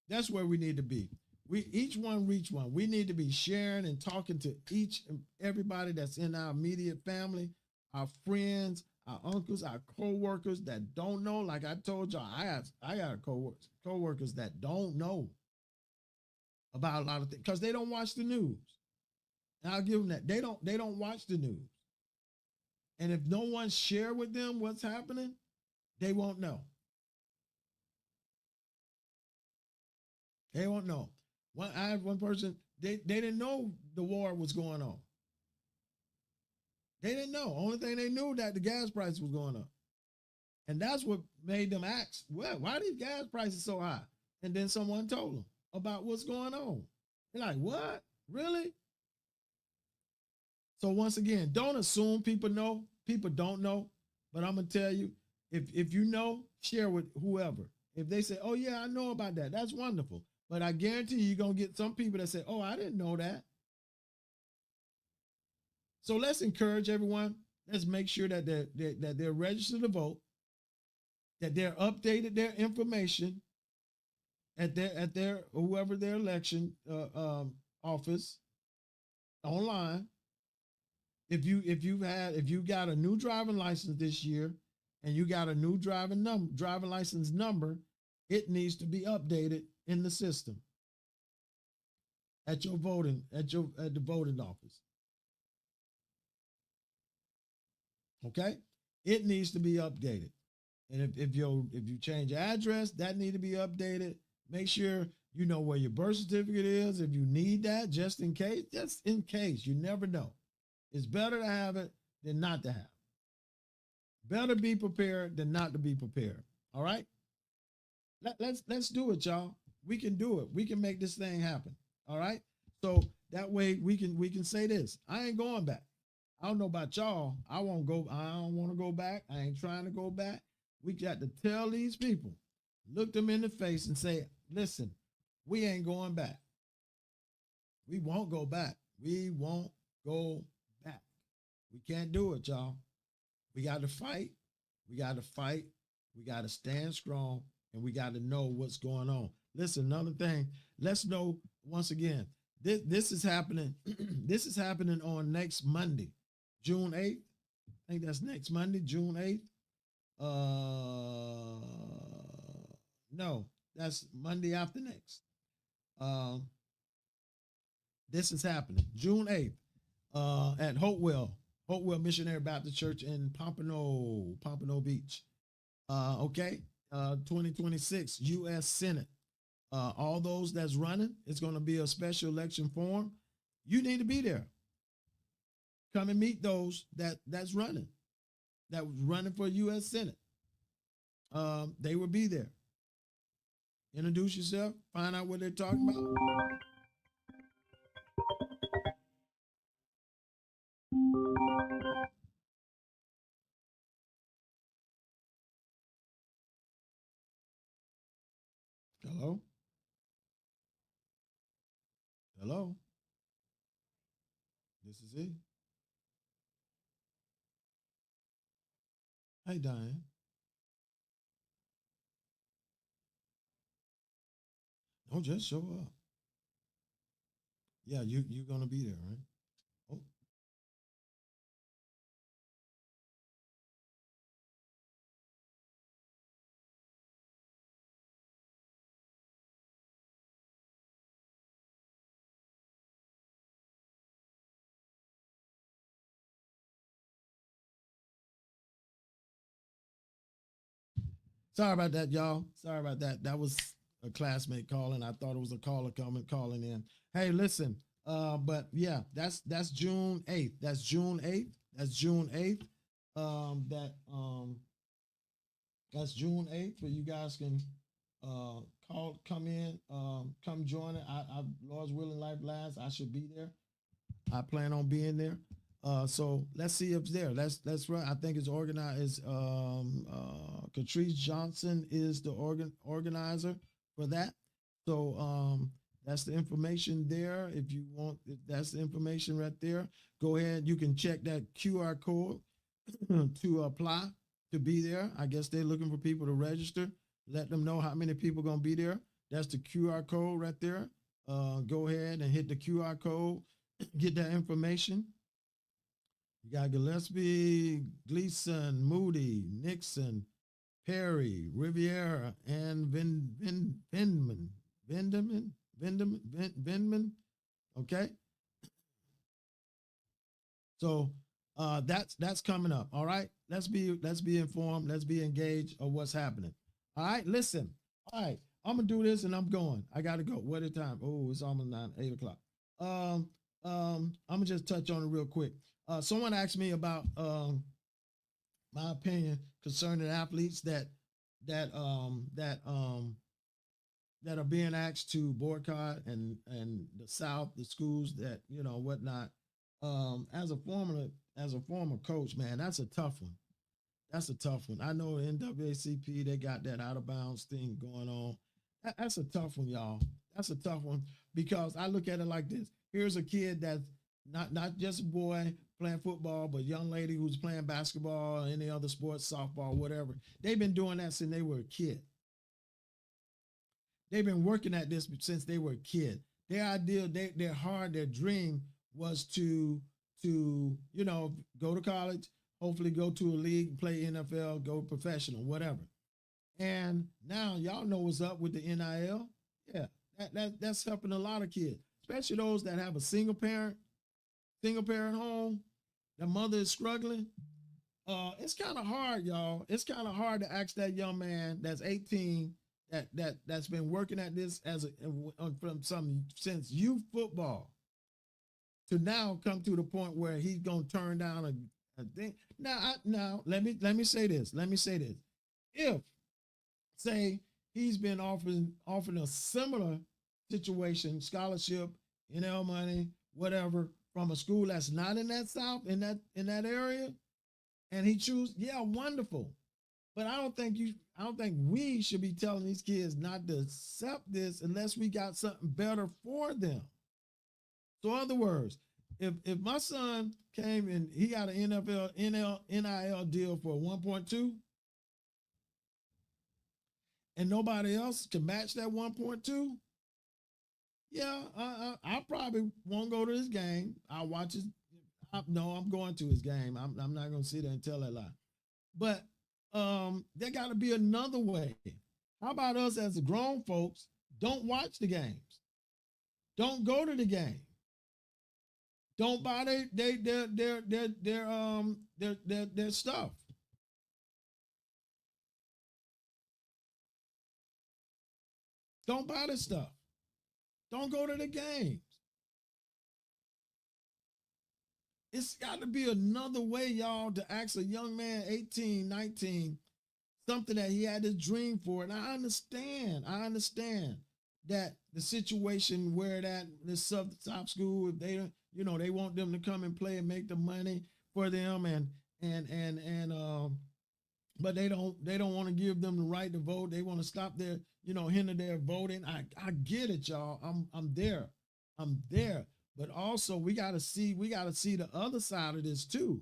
That's where we need to be. Each one reach one. We need to be sharing and talking to each and everybody that's in our immediate family, our friends, our uncles, our co-workers that don't know. Like I told y'all, I got co-workers that don't know about a lot of things because they don't watch the news. And I'll give them that. They don't watch the news. And if no one share with them what's happening, they won't know. They won't know. I had one person, they didn't know the war was going on. They didn't know. Only thing they knew that the gas price was going up. And that's what made them ask, well, why are these gas prices so high? And then someone told them about what's going on. They're like, what? Really? So once again, don't assume people know. People don't know. But I'm going to tell you, if you know, share with whoever. If they say, oh, yeah, I know about that, that's wonderful. But I guarantee you're going to get some people that say, oh, I didn't know that. So let's encourage everyone. Let's make sure that they're registered to vote, that they're updated their information at their whoever their election office online. If you got a new driving license this year and you got a new driving license number, it needs to be updated in the system at the voting office. Okay, it needs to be updated. And if you change your address, that need to be updated. Make sure you know where your birth certificate is if you need that, just in case. Just in case, you never know. It's better to have it than not to have it. Better be prepared than not to be prepared. All right, let's do it, y'all. We can do it. We can make this thing happen. All right. So that way we can say this. I ain't going back. I don't know about y'all. I won't go. I don't want to go back. I ain't trying to go back. We got to tell these people, look them in the face and say, listen, we ain't going back. We won't go back. We won't go back. We can't do it, y'all. We got to fight. We got to fight. We got to stand strong, and we got to know what's going on. Listen, another thing, let's know once again, this is happening. This is happening on next Monday, June 8th. I think that's next Monday, June 8th. No, that's Monday after next. This is happening June 8th at Hopewell Missionary Baptist Church in Pompano Beach. Okay, 2026 U.S. Senate. All those that's running, it's going to be a special election form. You need to be there. Come and meet those that's running for U.S. Senate. They will be there. Introduce yourself, find out what they're talking about. Hello? Hello? This is it. Hey, Diane. Don't just show up. Yeah, you're gonna be there, right? Oh. Sorry about that, y'all. Sorry about that. That was a classmate calling. I thought it was a caller calling in. Hey, listen. But yeah, that's June 8th. That's June 8th. That's June 8th. That's June 8th. Where you guys can come in, come join it. I Lord's willing, life lasts. I should be there. I plan on being there. So let's see if it's there. That's right. I think it's organized. Catrice Johnson is the organizer for that. So that's the information there. If you want, that's the information right there. Go ahead. You can check that QR code to apply to be there. I guess they're looking for people to register. Let them know how many people are gonna be there. That's the QR code right there. Go ahead and hit the QR code. Get that information. You got Gillespie, Gleason, Moody, Nixon, Perry, Riviera, and Vindman. Okay. So that's coming up. All right. Let's be informed. Let's be engaged of what's happening. All right. Listen. All right. I'm gonna do this and I'm going. I gotta go. What a time. Oh, it's almost 8 o'clock. I'm gonna just touch on it real quick. Someone asked me about my opinion concerning athletes that are being asked to boycott and the South, the schools that whatnot. As a former coach, man, that's a tough one. That's a tough one. I know NAACP, they got that out of bounds thing going on. That's a tough one, y'all. That's a tough one because I look at it like this. Here's a kid that's not just a boy playing football, but a young lady who's playing basketball, or any other sports, softball, whatever. They've been doing that since they were a kid. They've been working at this since they were a kid. Their idea, their dream was to go to college, hopefully go to a league, play NFL, go professional, whatever. And now y'all know what's up with the NIL. Yeah, that's helping a lot of kids, especially those that have a single parent home. The mother is struggling. It's kind of hard, y'all. It's kind of hard to ask that young man that's 18 that's been working at this since youth football to now come to the point where he's gonna turn down a thing. Now let me say this. If say he's been offering a similar situation, scholarship, NIL money, whatever, from a school that's not in that South, in that area, and he choose, yeah, wonderful. But I don't think we should be telling these kids not to accept this unless we got something better for them. So in other words, if my son came and he got an NIL deal for 1.2, and nobody else can match that 1.2, yeah, I probably won't go to his game. I'll watch his. No, I'm going to his game. I'm not going to sit there and tell that lie. But there got to be another way. How about us as the grown folks don't watch the games, don't go to the game, don't buy their stuff. Don't buy the stuff. Don't go to the games. It's got to be another way, y'all, to ask a young man, 18, 19, something that he had his dream for. And I understand that the situation where that this top school, if they, they want them to come and play and make the money for them, but they don't want to give them the right to vote. They want to stop their, hinder their voting. I get it, y'all. I'm there. But also we gotta see the other side of this too.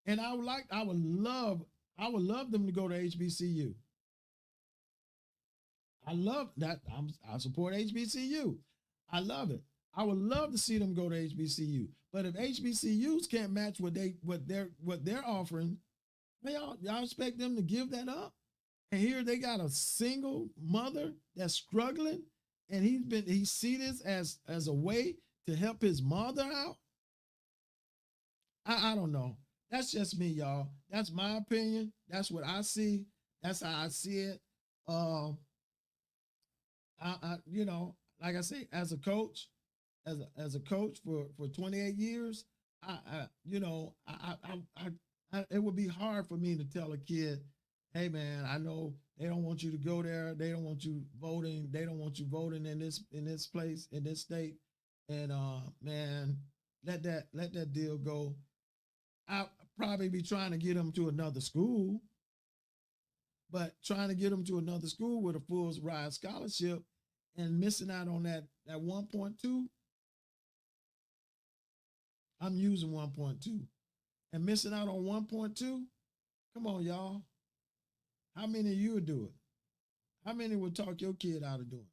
And I would love them to go to HBCU. I love that. I support HBCU. I love it. I would love to see them go to HBCU. But if HBCUs can't match what they're offering, y'all expect them to give that up? And here they got a single mother that's struggling, and he see this as a way to help his mother out. I don't know. That's just me, y'all. That's my opinion. That's what I see. That's how I see it. Like I say, as a coach for 28 years, it would be hard for me to tell a kid, hey man, I know they don't want you to go there. They don't want you voting. They don't want you voting in this place, in this state. And man, let that deal go. I'll probably be trying to get them to another school, but trying to get them to another school with a full ride scholarship and missing out on that 1.2. I'm using 1.2 and missing out on 1.2. Come on, y'all. How many of you would do it? How many would talk your kid out of doing it?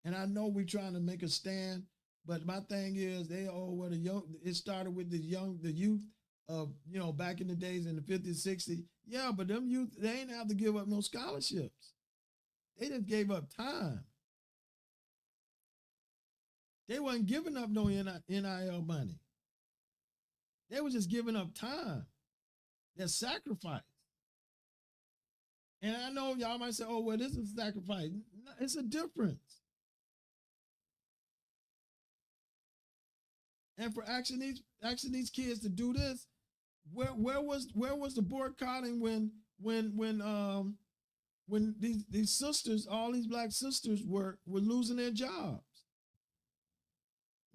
And I know we're trying to make a stand, but my thing is it started with the youth of, back in the days in the 50s, 60s. Yeah, but them youth, they ain't have to give up no scholarships. They just gave up time. They wasn't giving up no NIL money. They were just giving up time. That sacrifice. And I know y'all might say, oh, well, this is sacrifice. No, it's a difference. And for asking these kids to do this, where was the boycotting when these sisters, all these black sisters were losing their jobs?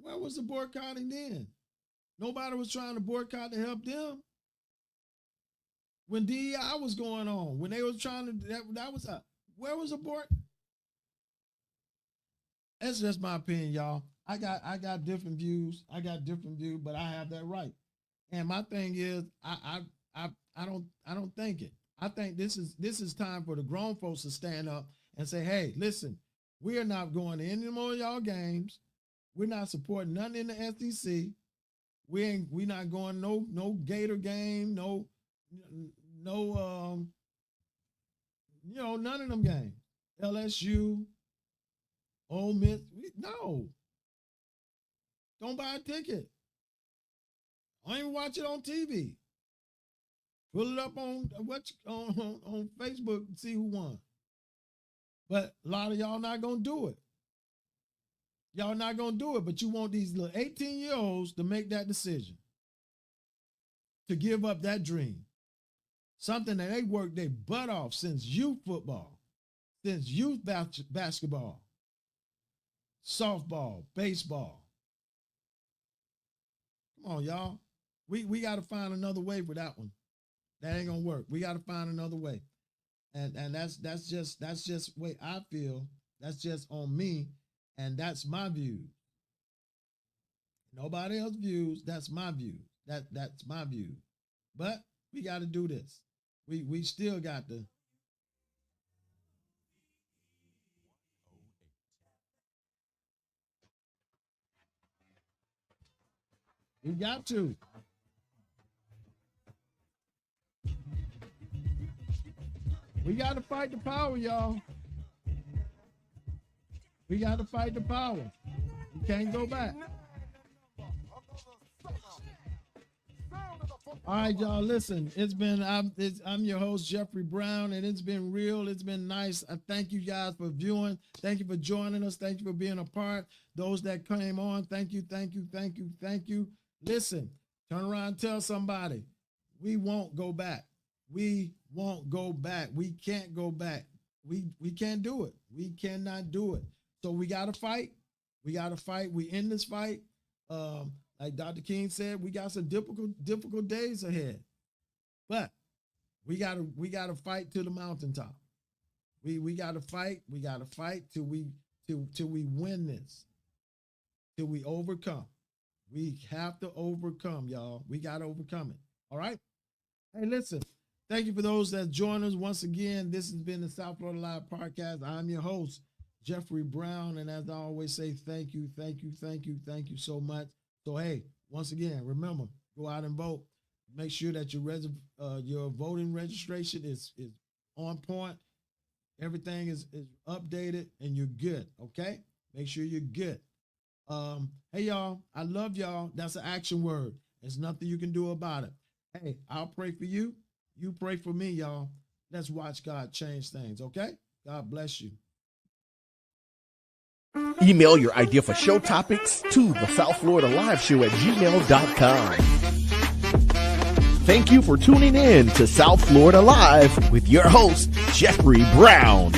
Where was the boycotting then? Nobody was trying to boycott to help them. When DEI was going on, when they was trying to, where was the board? That's just my opinion, y'all. I got different views. But I have that right. And my thing is, I don't think it. I think this is time for the grown folks to stand up and say, hey, listen, we are not going to any more of y'all games. We're not supporting nothing in the SEC. We not going no Gator game, no none of them games. LSU, Ole Miss, no. Don't buy a ticket. Don't even watch it on TV. Pull it up on Facebook and see who won. But a lot of y'all not gonna do it. Y'all not gonna do it, but you want these little 18-year-olds to make that decision, to give up that dream. Something that they worked their butt off since youth football, since youth basketball, softball, baseball, Come on, y'all. We got to find another way for that one. That ain't gonna work. We got to find another way. And that's just the way I feel. That's just on me, and that's my view. Nobody else's views. That's my view. That's my view. But we got to do this. We still got to. We got to. We got to fight the power, y'all. We got to fight the power. You can't go back. All right, y'all, listen. I'm your host, Jeffrey Brown, and it's been real. It's been nice. I thank you guys for viewing. Thank you for joining us. Thank you for being a part. Those that came on, thank you, thank you, thank you, thank you. Listen, turn around and tell somebody, we won't go back. We won't go back. We can't go back. We can't do it. We cannot do it. So we got to fight. We got to fight. We in this fight. Like Dr. King said, we got some difficult days ahead, but we gotta fight to the mountaintop. We gotta fight. We gotta fight till we win this, till we overcome. We have to overcome, y'all. We gotta overcome it. All right. Hey, listen. Thank you for those that join us once again. This has been the South Florida Live Podcast. I'm your host, Jeffrey Brown, and as I always say, thank you, thank you, thank you, thank you so much. So, hey, once again, remember, go out and vote. Make sure that your voting registration is on point. Everything is updated, and you're good, okay? Make sure you're good. Hey, y'all, I love y'all. That's an action word. There's nothing you can do about it. Hey, I'll pray for you. You pray for me, y'all. Let's watch God change things, okay? God bless you. Email your idea for show topics to the South Florida Live Show at gmail.com. Thank you for tuning in to South Florida Live with your host, Jeffrey Brown.